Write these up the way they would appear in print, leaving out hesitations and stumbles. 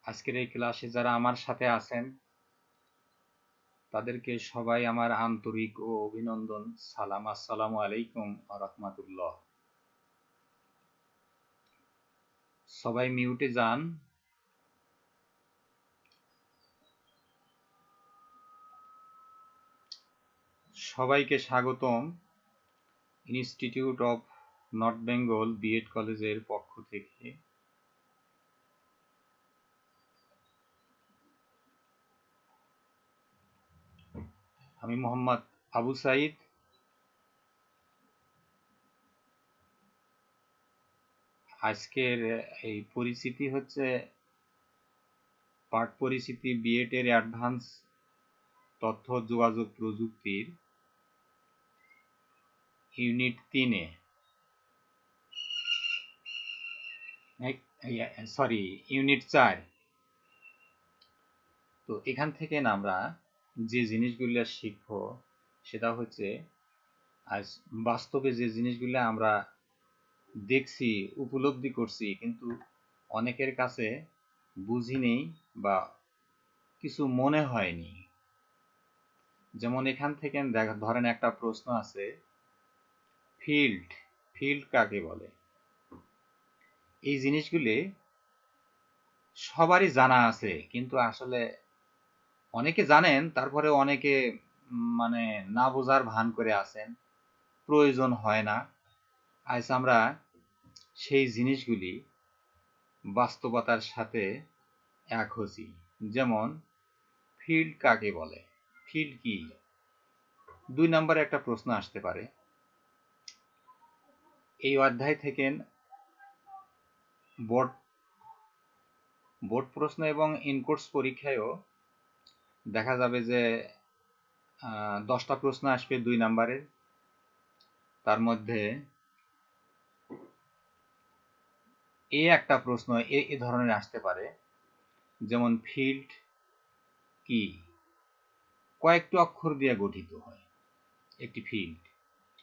আজকের এই ক্লাসে যারা আমার সাথে আছেন তাদেরকে সবাই আমার আন্তরিক ও অভিনন্দন। সালাম, আসসালামু আলাইকুম ওয়া রাহমাতুল্লাহ। সবাই মিউটে যান। সবাইকে স্বাগতম institute of North Bengal BEd কলেজের পক্ষ থেকে। আমি মোহাম্মদ আবু সাইদ। আজকের এই পরিচিতি হচ্ছে পাঠ পরিচিতি বিএড এর অ্যাডভান্স তথ্য যোগাযোগ প্রযুক্তির ইউনিট 3-এ ইউনিট 4। তো এখান থেকে না আমরা যে জিনিসগুলো শিখব সেটা হচ্ছে আজ বাস্তবে যে জিনিসগুলো আমরা দেখছি, উপলব্ধি করছি, কিন্তু অনেকের কাছে বুঝিনি বা কিছু মনে হয়নি। যেমন এখান থেকে ধরেন একটা প্রশ্ন আছে, ফিল্ড ফিল্ড কাকে বলে। এই জিনিসগুলি সবারই জানা আছে, কিন্তু আসলে অনেকে জানেন, তারপরে অনেকে মানে না বোঝার ভান করে আছেন, প্রয়োজন হয় না। আজ আমরা সেই জিনিসগুলি বাস্তবতার সাথে এক হচ্ছি। যেমন ফিল্ড কাকে বলে, ফিল্ড কি। 2 নম্বরে একটা প্রশ্ন আসতে পারে এই অধ্যায় থেকে। বোর্ড প্রশ্ন এবং ইনকোর্স পরীক্ষায়ও দেখা যাবে যে 10টা প্রশ্ন আসবে 2 নম্বরের। তার মধ্যে একটা প্রশ্ন এই ধরনের আসতে পারে, যেমন ফিল্ড কি, কয়েকটি অক্ষর দিয়ে গঠিত হয় একটি ফিল্ড।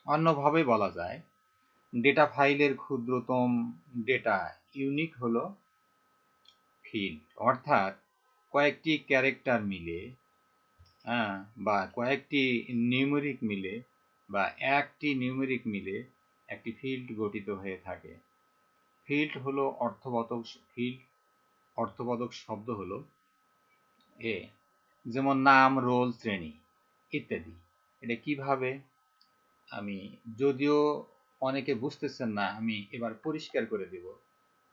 অন্যভাবে বলা যায়, ডেটা ফাইলের ক্ষুদ্রতম ডেটা ইউনিট হলো ফিল্ড। অর্থাৎ কয়েকটি ক্যারেক্টার মিলে বা কয়েকটি নিউমেরিক মিলে বা একটি নিউমেরিক মিলে একটি ফিল্ড গঠিত হয়ে থাকে। ফিল্ড হলো অর্থবোধক শব্দ হলো এ, যেমন নাম, রোল, শ্রেণী ইত্যাদি। এটা কিভাবে, আমি যদিও অনেকে বুঝতেছেন না, আমি এবার পরিষ্কার করে দেব।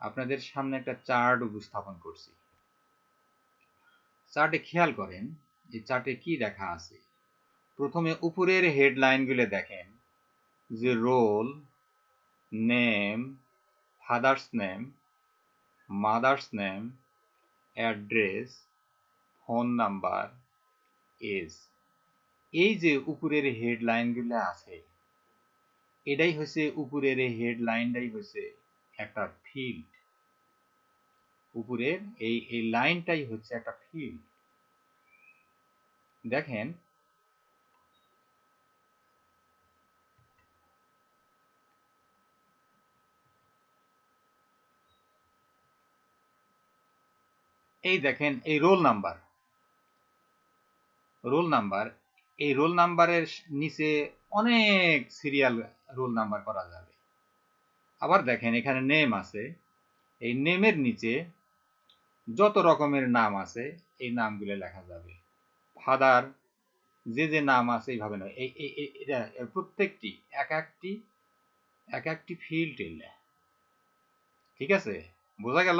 আপনাদের সামনে একটা চার্ট উপস্থাপন করছি। চার্টে খেয়াল করেন, এই চার্টে কি দেখা আছে। প্রথমে উপরের হেডলাইনগুলো দেখেন, যে roll, name, father's name, mother's name, address, phone number, age. এই যে উপরের হেডলাইনগুলো আছে, এটাই হচ্ছে উপরের হেডলাইনটাই হচ্ছে একটা ফিল্ড। উপরের এই লাইনটাই হচ্ছে একটা ফিল্ড। দেখেন, এই দেখেন, এই রোল নাম্বার, এই রোল নাম্বারের নিচে অনেক সিরিয়াল রোল নাম্বার করা যাবে। আবার দেখেন, এখানে নেম আছে, এই নেমের নিচে যত রকমের নাম আছে এই নামগুলো লেখা যাবে। ফাদার, যে নাম আছে এইভাবে নয়, এটা প্রত্যেকটি এক একটি ফিল্ড। ঠিক আছে, বোঝা গেল।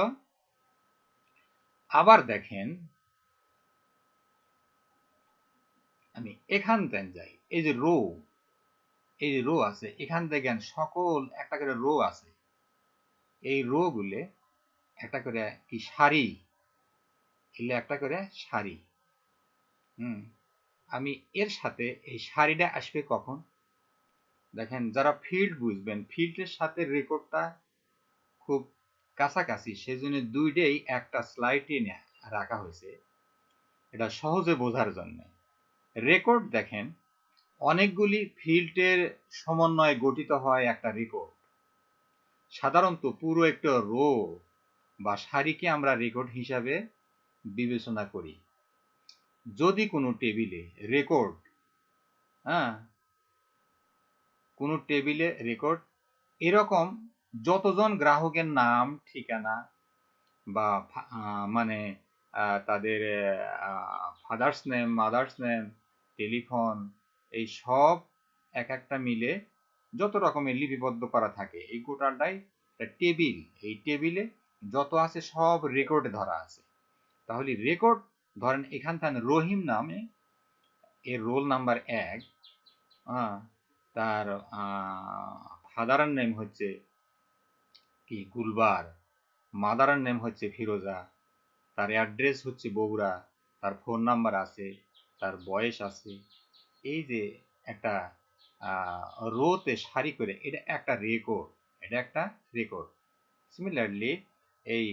আবার দেখেন, আমি এখান থেকে যাই, এই যে রো আছে, এখান দেখেন সকল একটা করে রো আছে। এই রো গুলো একটা করে কি সারি, এলে একটা করে সারি। আমি এর সাথে এই সারিটা আসবে কখন, দেখেন, যারা ফিল্ড বুঝবেন, ফিল্ডের সাথে রেকর্ডটা খুব কাছাকাছি, সেজন্য দুইটাই একটা স্লাইডে রাখা হয়েছে, এটা সহজে বোঝার জন্য। রেকর্ড দেখেন, অনেকগুলি ফিল্ডের সমন্বয়ে গঠিত হয় একটা রেকর্ড। সাধারণত পুরো একটা রো বা সারিকে আমরা রেকর্ড হিসাবে বিবেচনা করি, যদি কোনো টেবিলে রেকর্ড কোনো টেবিলে রেকর্ড এরকম যতজন গ্রাহকের নাম, ঠিকানা বা মানে তাদের father's name, mother's name, telephone, এই সব এক একটা মিলে যত রকমের লিপিবদ্ধ করা থাকে, এই গোটাটাই টেবিল। এই টেবিলে যত আছে সব রেকর্ডে ধরা আছে। তাহলে রেকর্ড ধরেন এখান থেকে রহিম নামে এর রোল নাম্বার 1, তার ফাদারের নেম হচ্ছে কি গুলবার, মাদারের নেম হচ্ছে ফিরোজা, তার অ্যাড্রেস হচ্ছে বগুড়া, তার ফোন নাম্বার আছে, তার বয়স আছে। এই যে একটা রোতে সারি করে, এটা একটা রেকর্ড, এটা একটা রেকর্ড। সিমিলারলি এই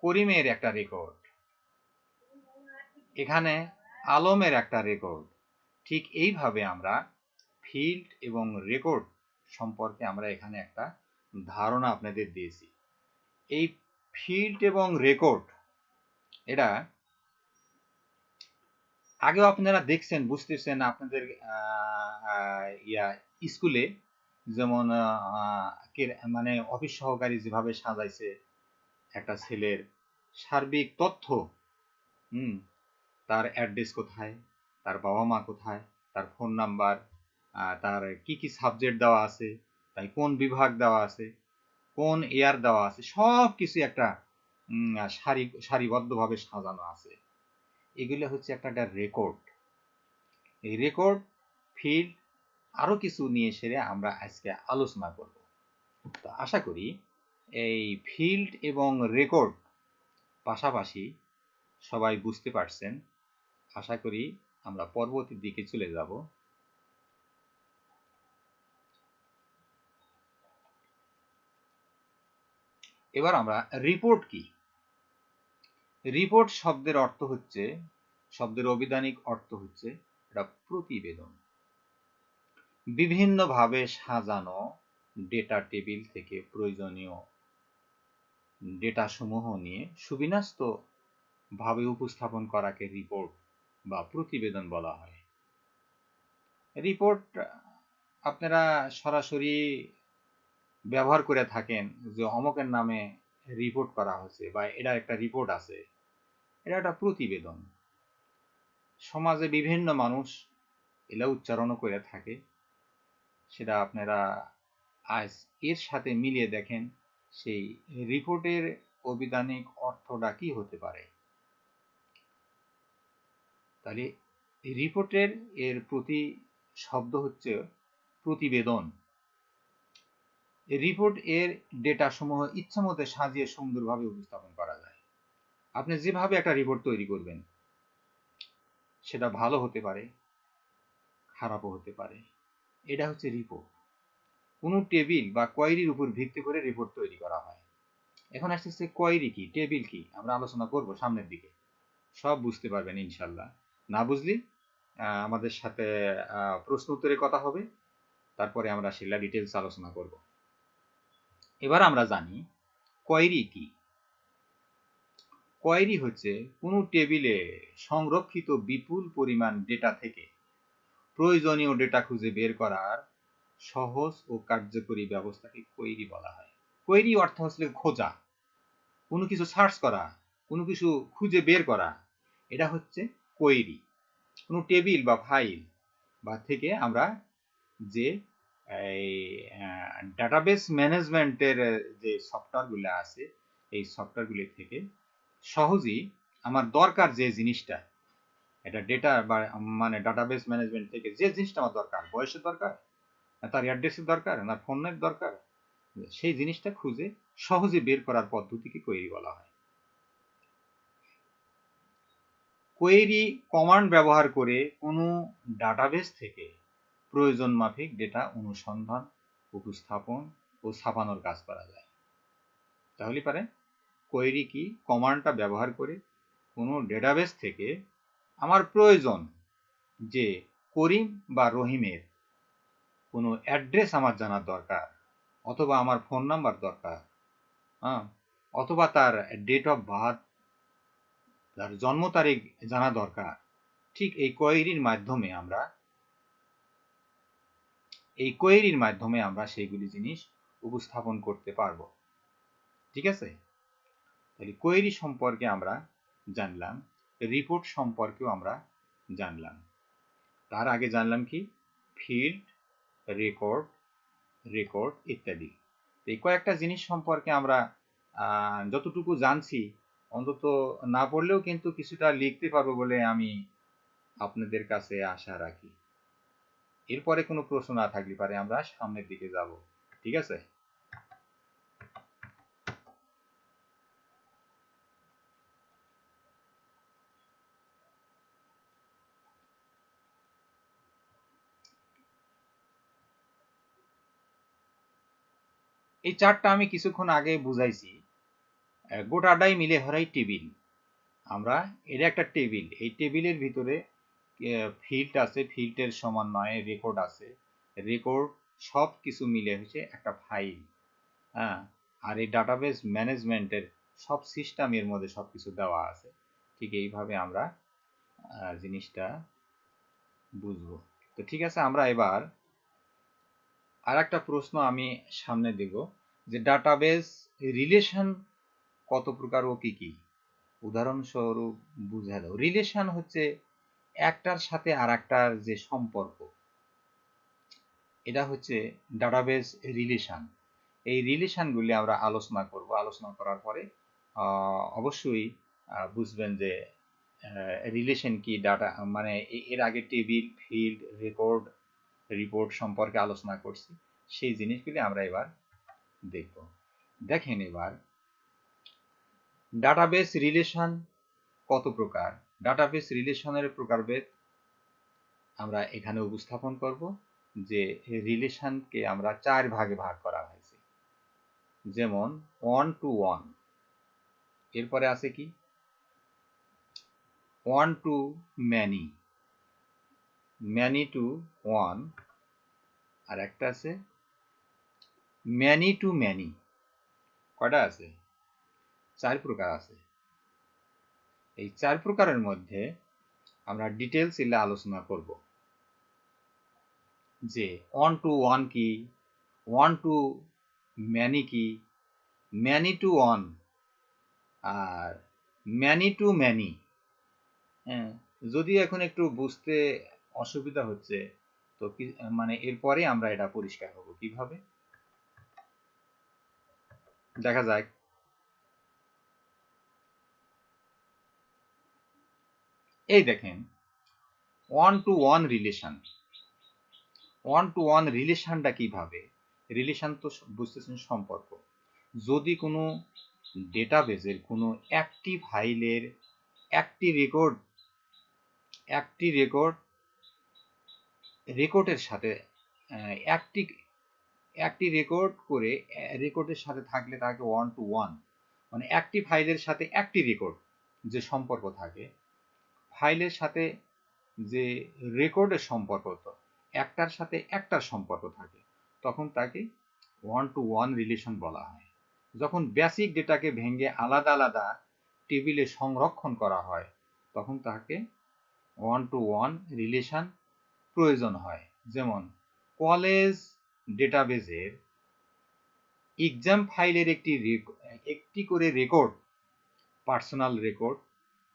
করিমের একটা রেকর্ড, এখানে আলমের একটা রেকর্ড। ঠিক এইভাবে আমরা ফিল্ড এবং রেকর্ড সম্পর্কে আমরা এখানে একটা ধারণা আপনাদের দিয়েছি। এই ফিল্ড এবং রেকর্ড এটা আগেও আপনারা দেখছেন, বুঝতেছেন আপনাদের স্কুলে যেমন মানে অফিস সহকারী যেভাবে সাজাইছে একটা ছেলের সার্বিক তথ্য, তার অ্যাড্রেস কোথায়, তার বাবা মা কোথায়, তার ফোন নাম্বার, তার কি কি সাবজেক্ট দেওয়া আছে, তাই কোন বিভাগ দেওয়া আছে, কোন ইয়ার দেওয়া আছে, সব কিছু একটা সারিবদ্ধভাবে সাজানো আছে। এগুলো হচ্ছে একটা রেকর্ড। এই রেকর্ড, ফিল্ড, আরো কিছু নিয়ে সেরে আমরা আজকে আলোচনা করব। তো আশা করি এই ফিল্ড এবং রেকর্ড পাশাপাশি সবাই বুঝতে পারছেন। আশা করি আমরা পরবর্তী দিকে চলে যাব। এবার আমরা রিপোর্ট কি। রিপোর্ট শব্দের অর্থ হচ্ছে, শব্দের অভিধানিক অর্থ হচ্ছে এটা প্রতিবেদন। বিভিন্নভাবে সাজানো ডেটা টেবিল থেকে প্রয়োজনীয় ডেটা সমূহ নিয়ে সুবিন্যস্ত ভাবে উপস্থাপন করাকে রিপোর্ট বা প্রতিবেদন বলা হয়। রিপোর্ট আপনারা সরাসরি ব্যবহার করে থাকেন যে অমকের নামে রিপোর্ট করা হয়েছে বা এটা একটা রিপোর্ট আছে, এটা একটা প্রতিবেদন। সমাজে বিভিন্ন মানুষ এলা উচ্চারণও করে থাকে, সেটা আপনারা আজ এর সাথে মিলিয়ে দেখেন সেই রিপোর্টের অভিধানিক অর্থটা কি হতে পারে। তাহলে রিপোর্টের এর প্রতি শব্দ হচ্ছে প্রতিবেদন। রিপোর্ট এর ডেটা সমূহ ইচ্ছামতো সাজিয়ে সুন্দরভাবে উপস্থাপন করা যায়। আপনি যেভাবে একটা রিপোর্ট তৈরি করবেন সেটা ভালো হতে পারে, খারাপও হতে পারে। এটা হচ্ছে রিপোর্ট। কোনো টেবিল বা কোয়েরির উপর ভিত্তি করে রিপোর্ট তৈরি করা হয়। এখন আসছে কোয়েরি কি, টেবিল কি, আমরা আলোচনা করব সামনের দিকে, সব বুঝতে পারবেন ইনশাল্লাহ। না বুঝলি আমাদের সাথে প্রশ্ন উত্তরে কথা হবে, তারপরে আমরা সেটা ডিটেলস আলোচনা করব। এবার আমরা জানি কোয়েরি কি। কোয়েরি হচ্ছে কোনো টেবিলে সংরক্ষিত বিপুল পরিমাণ ডেটা থেকে প্রয়োজনীয় ডেটা খুঁজে বের করার সহজ ও কার্যকরী ব্যবস্থাকে কোয়েরি বলা হয়। কোয়েরি অর্থ হচ্ছে খোঁজা, কোনো কিছু সার্চ করা, কোনো কিছু খুঁজে বের করা, এটা হচ্ছে কোয়েরি। কোনো টেবিল বা ফাইল বা থেকে আমরা যে এই ডাটাবেস ম্যানেজমেন্টের যে সফটওয়্যারগুলো আছে, এই সফটওয়্যারগুলি থেকে সহজেই আমার দরকার যে জিনিসটা, এটা ডেটা বা মানে ডাটাবেস ম্যানেজমেন্ট থেকে যে জিনিসটা আমার দরকার, বয়সের দরকার, তার অ্যাড্রেসের দরকার, না ফোনের দরকার, সেই জিনিসটা খুঁজে সহজে বের করার পদ্ধতিকে কোয়েরি বলা হয়। কোয়েরি কমান্ড ব্যবহার করে কোনো ডাটাবেস থেকে প্রয়োজন মাফিক ডেটা অনুসন্ধান, উপস্থাপন ও ছাপানোর কাজ করা যায়। তাহলে পারে কোয়েরি কি, কমান্ডটা ব্যবহার করে কোনো ডেটাবেস থেকে আমার প্রয়োজন যে করিম বা রহিমের কোনো অ্যাড্রেস আমার জানার দরকার, অথবা আমার ফোন নাম্বার দরকার, অথবা তার ডেট অফ বার্থ, তার জন্ম তারিখ জানা দরকার, ঠিক এই কোয়েরির মাধ্যমে আমরা সেইগুলি জিনিস উপস্থাপন করতে পারবো। ঠিক আছে, তাহলে কোয়েরি সম্পর্কে আমরা জানলাম, রিপোর্ট সম্পর্কেও আমরা জানলাম। তার আগে জানলাম কি ফিল্ড, রেকর্ড ইত্যাদি। এই কয়েকটা জিনিস সম্পর্কে আমরা যতটুকু জানছি, অন্তত না পড়লেও কিন্তু কিছুটা লিখতে পারবো বলে আমি আপনাদের কাছে আশা রাখি। এরপরে কোনো প্রশ্ন না থাকলে পারে আমরা সামনের দিকে যাব। ঠিক আছে, এই চার্টটা আমি কিছুক্ষণ আগে বুঝাইছি। গোটাটাই মিলে হরাই টেবিল। আমরা এটা একটা টেবিল, এই টেবিলের ভিতরে ফিল্ড আছে, ফিল্ডের সমন্বয়ে রেকর্ড আছে, রেকর্ড সব কিছু মিলে হচ্ছে একটা ফাইল। হ্যাঁ, আর এই ডাটাবেস ম্যানেজমেন্টের সব সিস্টেমের মধ্যে সব কিছু দেওয়া আছে। ঠিক এইভাবে আমরা জিনিসটা বুঝবো। তো ঠিক আছে, আমরা এবার আর একটা প্রশ্ন আমি সামনে দেব, যে ডাটাবেস রিলেশন কত প্রকার ও কি কি। উদাহরণস্বরূপ বুঝে দাও। রিলেশন হচ্ছে একটার সাথে আর একটার যে সম্পর্ক, এটা হচ্ছে ডাটাবেস রিলেশন। এই রিলেশনগুলি আমরা আলোচনা করব। আলোচনা করার পরে অবশ্যই বুঝবেন যে রিলেশন কি, ডাটা মানে এর আগে টেবিল, ফিল্ড, রেকর্ড, রিপোর্ট সম্পর্কে আলোচনা করছি। সেই জিনিসগুলি আমরা এবার দেখব। দেখেন এবার ডাটাবেস রিলেশন কত প্রকার। ডাটাবেস রিলেশনের প্রকারভেদ আমরা এখানে উপস্থাপন করব। যে রিলেশনকে আমরা 4 ভাগে ভাগ করা হয়েছে। যেমন 1 to 1, এরপরে আছে কি 1 to many, many to 1, আর একটা আছে many to many। কয়টা আছে? 4 প্রকার আছে। এই 4 প্রকারের মধ্যে আমরা ডিটেলস এলে আলোচনা করব, যে 1 to 1 কি, 1 to many কি, many to 1 R many to many। হ্যাঁ, যদিও এখন একটু বুঝতে অসুবিধা হচ্ছে, তো মানে এরপরে আমরা এটা পরিষ্কার হব কিভাবে দেখা যায়। এই দেখেন 1 to 1 রিলেশন। 1 to 1 রিলেশনটা কিভাবে? রিলেশন তো বুঝতেছেন সম্পর্ক। যদি কোনো ডেটাবেজের কোনো একটি ফাইলের একটি রেকর্ডের সাথে একটি রেকর্ডের সাথে থাকলে তাকে 1 to 1, মানে একটি ফাইলের সাথে একটি রেকর্ড যে সম্পর্ক থাকে, ফাইলের সাথে যে রেকর্ডের সম্পর্ক, তো একটার সাথে একটার সম্পর্ক থাকে, তখন তাকে 1 to 1 রিলেশন বলা হয়। যখন বেসিক ডেটাকে ভেঙে আলাদা আলাদা টেবিলে সংরক্ষণ করা হয়, তখন তাকে 1 to 1 রিলেশন প্রয়োজন হয়। যেমন কলেজ ডেটাবেজের এক্সাম ফাইলের একটি করে রেকর্ড পার্সোনাল রেকর্ড,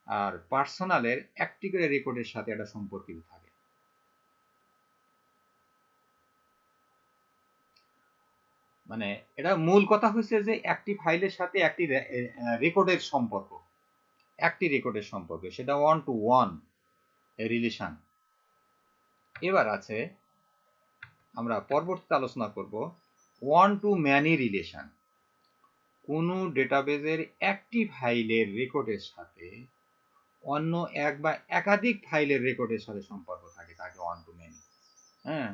আর পার্সোনালের একটি করে রেকর্ডের সাথে এটা সম্পর্কিত থাকে। মানে এটা মূল কথা হচ্ছে যে একটি ফাইলের সাথে একটি রেকর্ডের সম্পর্ক, সেটা 1 to 1 রিলেশন। এবার আছে, আমরা পরবর্তীতে আলোচনা করব 1 to many রিলেশন। কোনো ডেটাবেজের একটি ফাইলের রেকর্ডের সাথে অন্য এক বা একাধিক ফাইলের রেকর্ডের সাথে সম্পর্ক থাকে, তাকে 1 to many। হ্যাঁ,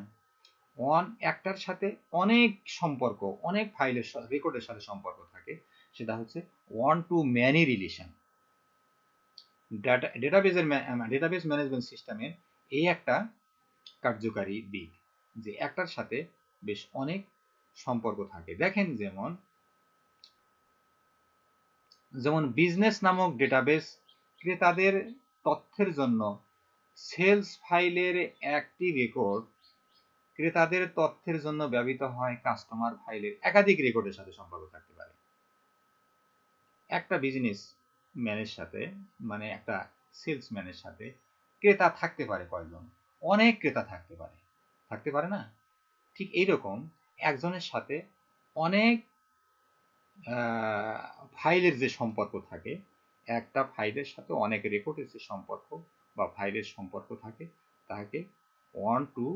একটার সাথে অনেক সম্পর্ক, অনেক ফাইলের রেকর্ডের সাথে সম্পর্ক থাকে, সেটা হচ্ছে 1 to many relation. Database management সিস্টেমের এই একটা কার্যকারী দিক, যে একটার সাথে বেশ অনেক সম্পর্ক থাকে। দেখেন যেমন যেমন বিজনেস নামক ডেটাবেস ক্রেতাদের তথ্যের জন্য, সেলস ফাইলের একটি রেকর্ড ক্রেতাদের তথ্যের জন্য ব্যবহৃত হয়। কাস্টমার ফাইলের একাধিক রেকর্ডের সাথে সম্পর্ক থাকতে পারে। একটা বিজনেস ম্যানের সাথে, মানে একটা সেলসম্যানের সাথে ক্রেতা থাকতে পারে কয়জন? অনেক ক্রেতা থাকতে পারে না? ঠিক এইরকম একজনের সাথে অনেক ফাইলের যে সম্পর্ক থাকে, একটা ফাইলের সাথে অনেক রেকর্ডের যে সম্পর্ক বা ফাইলের সম্পর্ক থাকে, তাকে ওয়ান টু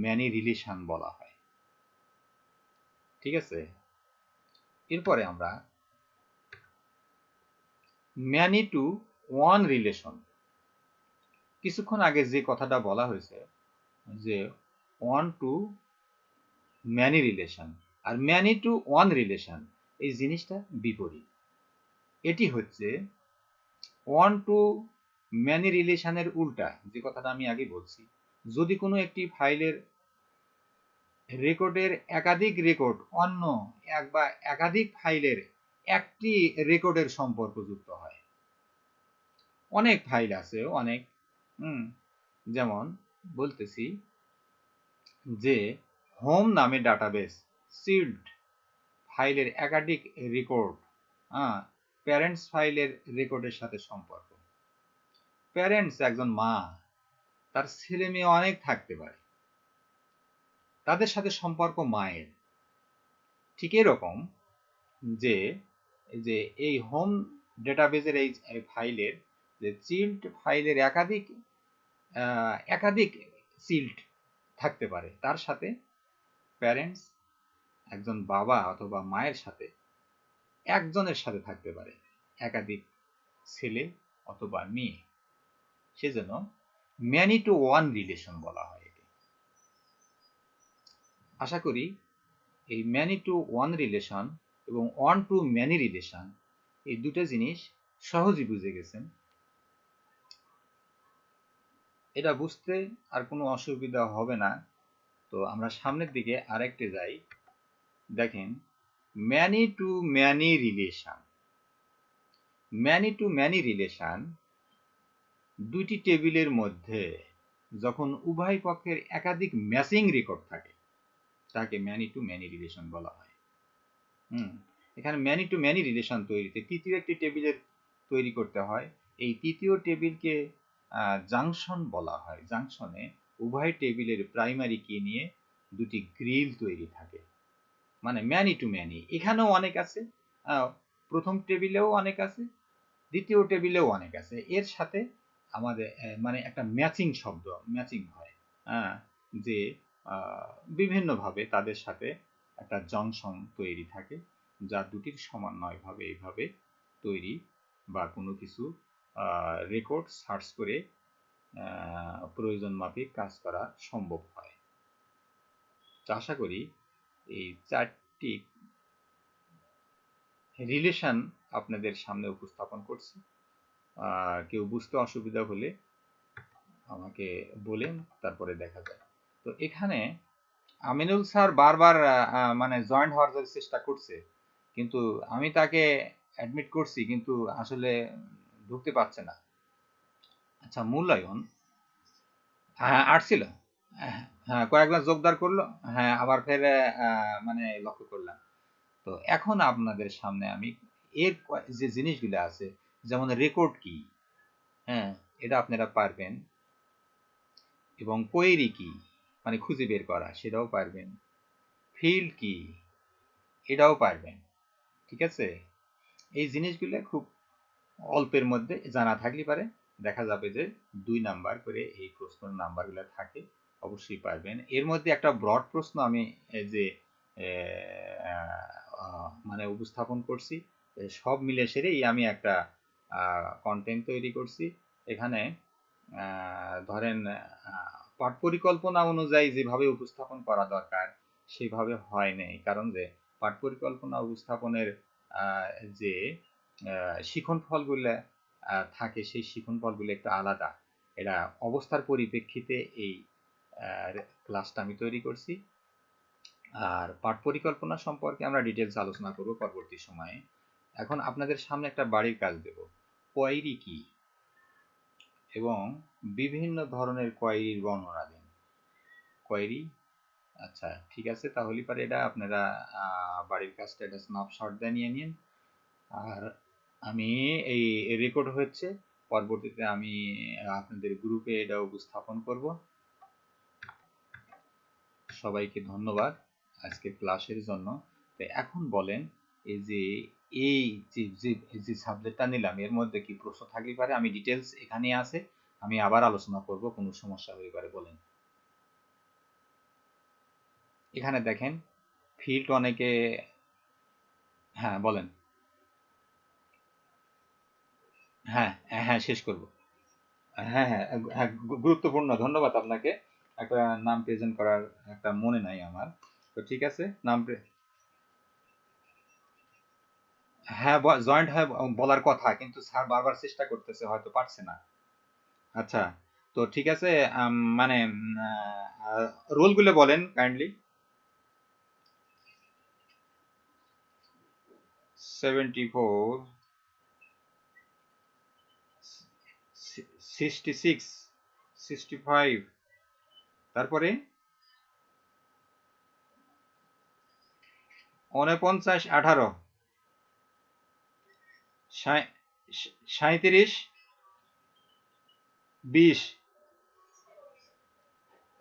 ম্যানি রিলেশন বলা হয়। ঠিক আছে, এরপরে আমরা ম্যানি টু ওয়ান রিলেশন। কিছুক্ষণ আগে যে কথাটা বলা হয়েছে যে ওয়ান টু ম্যানি রিলেশন আর ম্যানি টু ওয়ান রিলেশন, এই জিনিসটা বিপরীত। এটি হচ্ছে ওয়ান টু ম্যানি রিলেশনের উল্টা, যে কথাটা আমি আগে বলছি। যদি কোনো একটি ফাইলের রেকর্ডের একাধিক রেকর্ড অন্য এক বা একাধিক ফাইলের একটি রেকর্ডের সম্পর্ক যুক্ত হয়, অনেক ফাইল আছে অনেক, যেমন বলতেছি যে হোম নামে ডাটাবেস সিল্ড ফাইলের একাধিক রেকর্ড প্যারেন্টস ফাইলের রেকর্ডের সাথে সম্পর্ক। প্যারেন্টস একজন মা, তার ছেলে মেয়ে অনেক থাকতে পারে, তাদের সাথে সম্পর্ক মায়ের। ঠিক এরকম যে যে এই হোম ডেটাবেজের এই ফাইলের যে চিল্ড ফাইলের একাধিক চিল্ড থাকতে পারে, তার সাথে প্যারেন্টস একজন বাবা অথবা মায়ের সাথে একজনের সাথে থাকতে পারে একাধিক ছেলে অথবা মেয়ে। সেজন্য ম্যানি টু ওয়ান রিলেশন বলা হয় একে। আশা করি এই ম্যানি টু ওয়ান রিলেশন এবং ওয়ান টু ম্যানি রিলেশন, এই দুটো জিনিস সহজেই বুঝে গেছেন। এটা বুঝতে আর কোনো অসুবিধা হবে না। তো আমরা সামনের দিকে আরেকটে যাই। দেখেন, many to many relation. Many to many relation দুইটি টেবিলের মধ্যে যখন উভয় পক্ষের একাধিক ম্যাচিং রেকর্ড থাকে, তাকে ম্যানি টু ম্যানি রিলেশন বলা হয়। এখানে ম্যানি টু ম্যানি রিলেশন তৈরিতে তৃতীয় একটি টেবিলের তৈরি করতে হয়। এই তৃতীয় টেবিলকে জাংশন বলা হয়। জাংশনে উভয় টেবিলের প্রাইমারি কি নিয়ে দুটি গ্রিল তৈরি থাকে, মানে ম্যানি টু ম্যানি। এখানেও অনেক আছে, প্রথম টেবিলেও অনেক আছে, দ্বিতীয় টেবিলেও অনেক আছে। এর সাথে আমাদের মানে একটা ম্যাচিং শব্দ, ম্যাচিং হয়, যে বিভিন্নভাবে তাদের সাথে একটা জংশন তৈরি থাকে, যা দুটির সমন্বয়ভাবে এইভাবে তৈরি বা কোনো কিছু রেকর্ড সার্চ করে প্রয়োজন মাফিক কাজ করা সম্ভব হয়। তো আশা করি এই চারটি রিলেশন আপনাদের সামনে উপস্থাপন করছি। কেউ বুঝতে অসুবিধা হলে আমাকে বলেন, তারপরে দেখা যায়। তো এখানে আমিনুল স্যার বারবার মানে জয়েন্ট হওয়ার চেষ্টা করছে, কিন্তু আমি তাকে অ্যাডমিট করছি, কিন্তু আসলে ঢুকতে পারছে না। আচ্ছা, মূল্যায়ন আসছিল, হ্যাঁ কয়েকবার জোরদার করলো, হ্যাঁ আবার ফের মানে লক্ষ্য করলাম। তো এখন আপনাদের সামনে আমি এর যে জিনিসগুলো আছে, যেমন রেকর্ড কি, হ্যাঁ এটা আপনারা পারবেন, এবং কোয়েরি কি মানে খুঁজে বের করা, সেটাও পারবেন। ফিল্ড কি, এটাও পারবেন। ঠিক আছে, এই জিনিসগুলো খুব অল্পের মধ্যে জানা থাকলে পারে দেখা যাবে যে 2 নাম্বার করে এই প্রশ্নের নাম্বারগুলো থাকে, অবশ্যই পারবেন। এর মধ্যে একটা ব্রড প্রশ্ন আমি যে মানে উপস্থাপন করছি, সব মিলে সেরেই আমি একটা কন্টেন্ট তৈরি করছি। এখানে ধরেন পাঠ পরিকল্পনা অনুযায়ী যেভাবে উপস্থাপন করা দরকার সেভাবে হয় নাই, কারণ যে পাঠ পরিকল্পনা উপস্থাপনের যে শিখন ফলগুলো থাকে, সেই শিখন ফলগুলো একটু আলাদা। এটা অবস্থার পরিপ্রেক্ষিতে এই ক্লাসটা আমি তৈরি করছি। আর পাঠ পরিকল্পনা সম্পর্কে আমরা ডিটেলস আলোচনা করব পরবর্তী সময়ে। এখন আপনাদের সামনে একটা বাড়ির কাজ দেব। কোয়েরি কি এবং বিভিন্ন ধরনের কোয়েরির বর্ণনা দিন। কোয়েরি, আচ্ছা ঠিক আছে, তাহলে পরে এটা আপনারা বাড়ির কাজটা এটা স্ন্যাপশট দিয়ে নিয়ে নিন। আর আমি এই রেকর্ড হচ্ছে, পরবর্তীতে আমি আপনাদের গ্রুপে এটা উপস্থাপন করব। সবাইকে ধন্যবাদ আজকে ক্লাসের জন্য। তো এখন বলেন, এই যে এই যে সাবজেক্টটা নিলাম এর মধ্যে কি প্রশ্ন থাকতে পারে? আমি ডিটেলস এখানে আছে, আমি আবার আলোচনা করব, কোনো সমস্যা হয়ে পারে বলেন। এখানে দেখেন ফিল্ড অনেকে, হ্যাঁ বলেন। হ্যাঁ হ্যাঁ শেষ করব। হ্যাঁ হ্যাঁ হ্যাঁ, গুরুত্বপূর্ণ, ধন্যবাদ আপনাকে। একটা নাম প্রেজেন্ট করার একটা মনে নাই আমার, তো ঠিক আছে নাম হ্যাঁ জয়েন্ট হয় বলার কথা, কিন্তু স্যার বারবার চেষ্টা করতেছে, হয়তো পারছে না। আচ্ছা, তো ঠিক আছে, মানে রোলগুলো বলেন কাইন্ডলি। 74, 66, 65, তারপরে 49, 18, 37, 20,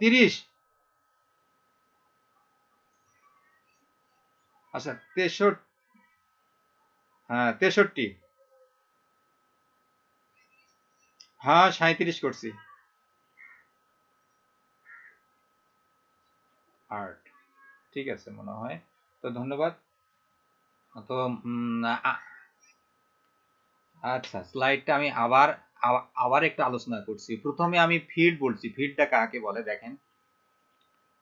30, আচ্ছা 63, হ্যাঁ 63, হ্যাঁ 37 করছি। 8, ঠিক আছে মনে হয়। তো ধন্যবাদ। তো আচ্ছা, স্লাইডটা আমি আবার আবার একটু আলোচনা করছি। প্রথমে আমি ফিল্ড বলছি, ফিল্ডটা কাকে বলে দেখেন।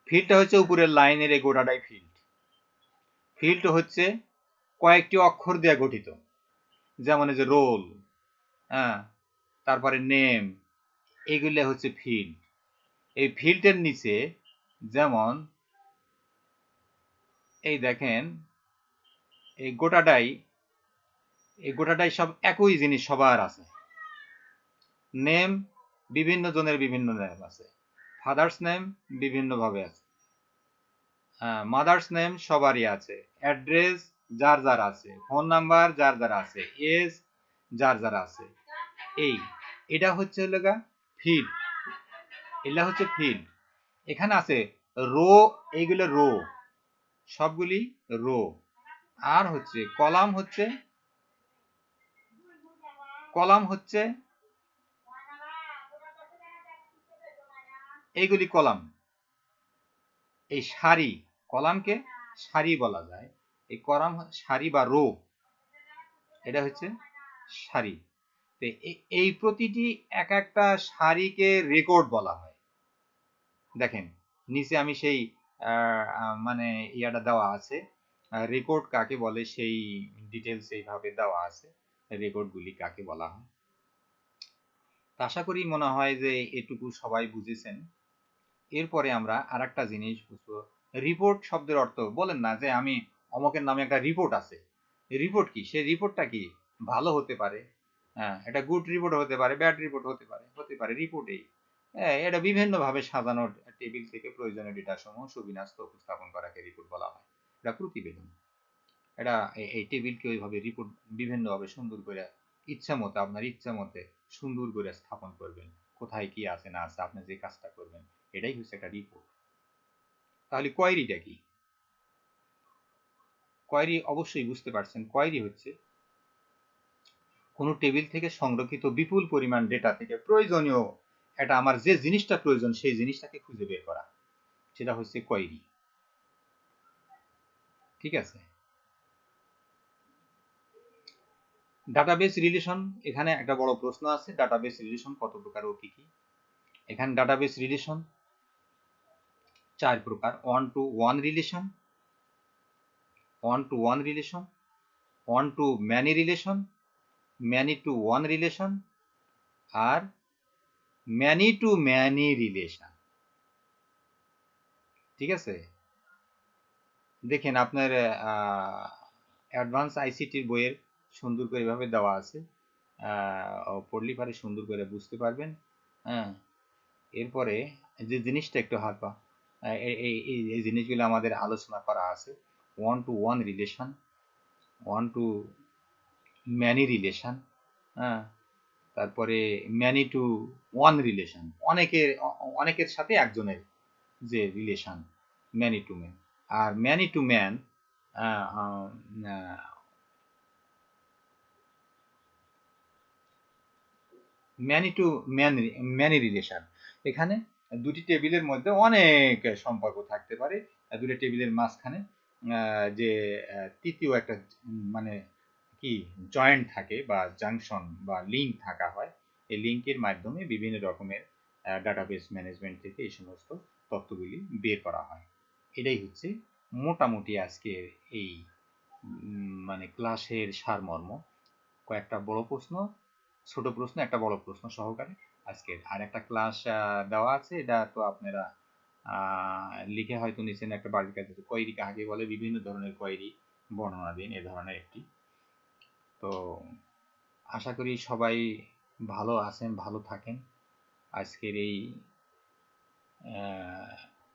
ফিল্ডটা হচ্ছে উপরের লাইনের এই গোটাটাই ফিল্ড। ফিল্ড হচ্ছে কয়েকটি অক্ষর দিয়ে গঠিত, যেমন এই যে রোল, হ্যাঁ, তারপরে নেম, এগুলো হচ্ছে ফিল্ড। এই ফিল্ডের নিচে যেমন এই দেখেন এই গোটাটাই, এই গোটাটাই সব একই জিনিস সবার আছে। নেম, বিভিন্ন জনের বিভিন্ন নেম আছে। ফাদার্স নেম বিভিন্ন ভাবে আছে, মাদার্স নেম সবারই আছে, অ্যাড্রেস যার যার আছে, ফোন নাম্বার যার যার আছে, এজ যার যার আছে। এই এটা হচ্ছে লগা ফিল্ড, এটা হচ্ছে ফিল্ড। এখানে আছে রো, এইগুলো রো, সবগুলি রো। আর হচ্ছে কলাম, হচ্ছে কলাম হচ্ছে এইগুলি কলাম। এই সারি, কলামকে সারি বলা যায়। এই কলাম সারি বা রো, এটা হচ্ছে সারি। এই প্রতিটি এক একটা সারিকে রেকর্ড বলা হয়। দেখেন নিচে আমি সেই মানে ইয়াটা দেওয়া আছে, রেকর্ড কাকে বলে সেই ডিটেলস এইভাবে দেওয়া আছে, রেকর্ডগুলি কাকে বলা হয়। আশা করি মনে হয় যে এটুকু সবাই বুঝেছেন। এরপরে আমরা আর একটা জিনিস বুঝবো। রিপোর্ট শব্দের অর্থ বলেন না যে আমি অমকের নামে একটা রিপোর্ট আছে। রিপোর্ট কি? সেই রিপোর্টটা কি? ভালো হতে পারে, হ্যাঁ এটা গুড রিপোর্ট হতে পারে, ব্যাড রিপোর্ট হতে পারে রিপোর্টেই। হ্যাঁ, এটা বিভিন্ন ভাবে সাজানো টেবিল থেকে প্রয়োজনীয় ডেটা সমূহ সুবিন্যস্ত উপস্থাপন করাকে রিপোর্ট বলা হয়। এটা প্রতিবেদন। এটা এই টেবিলকে ওইভাবে রিপোর্ট বিভিন্ন ভাবে সুন্দর করে ইচ্ছা মতো, আপনার ইচ্ছা মতে সুন্দর করে স্থাপন করবেন, কোথায় কি আছে না আছে, আপনি যে কাজটা করবেন, এটাই হচ্ছে একটা রিপোর্ট। তাহলে কোয়েরিটা কি? কোয়েরি অবশ্যই বুঝতে পারছেন। কোয়েরি হচ্ছে কোনো টেবিল থেকে সংরক্ষিত বিপুল পরিমাণ ডেটা থেকে প্রয়োজনীয় এটা আমার যে জিনিসটা প্রয়োজন সেই জিনিসটাকে খুঁজে বের করা, সেটা হচ্ছে কোয়েরি। ঠিক আছে। ডাটাবেস রিলেশন, এখানে একটা বড় প্রশ্ন আছে, ডাটাবেস রিলেশন কত প্রকার ও কি কি? এখানে ডাটাবেস রিলেশন 4 প্রকার। One to one relation, one to one relation, one to many relation, many to one relation, আর ম্যানি টু ম্যানি রিলেশন। ঠিক আছে। দেখেন আপনার অ্যাডভান্স আইসিটির বইয়ের সুন্দর করে এভাবে দেওয়া আছে, পড়লে পারে সুন্দর করে বুঝতে পারবেন। হ্যাঁ, এরপরে যে জিনিসটা একটু হালকা, এই জিনিসগুলো আমাদের আলোচনা করা আছে। 1 to 1 relation, 1 to many relation, হ্যাঁ, তারপরে ম্যানি টু 1 রিলেশন, অনেকের সাথে একজনের যে রিলেশন, ম্যানি টু ম্যান। আর many to man, many to many relation, এখানে দুটি টেবিলের মধ্যে অনেক সম্পর্ক থাকতে পারে। দুটি টেবিলের মাঝখানে যে তৃতীয় একটা মানে কি জয়েন্ট থাকে বা জাংশন বা লিঙ্ক থাকা হয়, এই লিঙ্কের মাধ্যমে বিভিন্ন রকমের ডাটাবেস ম্যানেজমেন্ট থেকে এই সমস্ত তথ্যগুলি বের করা হয়। এটাই হচ্ছে মোটামুটি আজকের এই মানে ক্লাসের সারমর্ম। কয়েকটা বড় প্রশ্ন, ছোট প্রশ্ন, একটা বড় প্রশ্ন সহকারে আজকের আর একটা ক্লাস দেওয়া আছে। এটা তো আপনারা লিখে হয়তো নিচেন একটা বাড়ির কাছে, কোয়েরি কাকে বলে, বিভিন্ন ধরনের কোয়েরি বর্ণনা দিন, এ ধরনের একটি। তো আশা করি সবাই ভালো আছেন, ভালো থাকেন। আজকের এই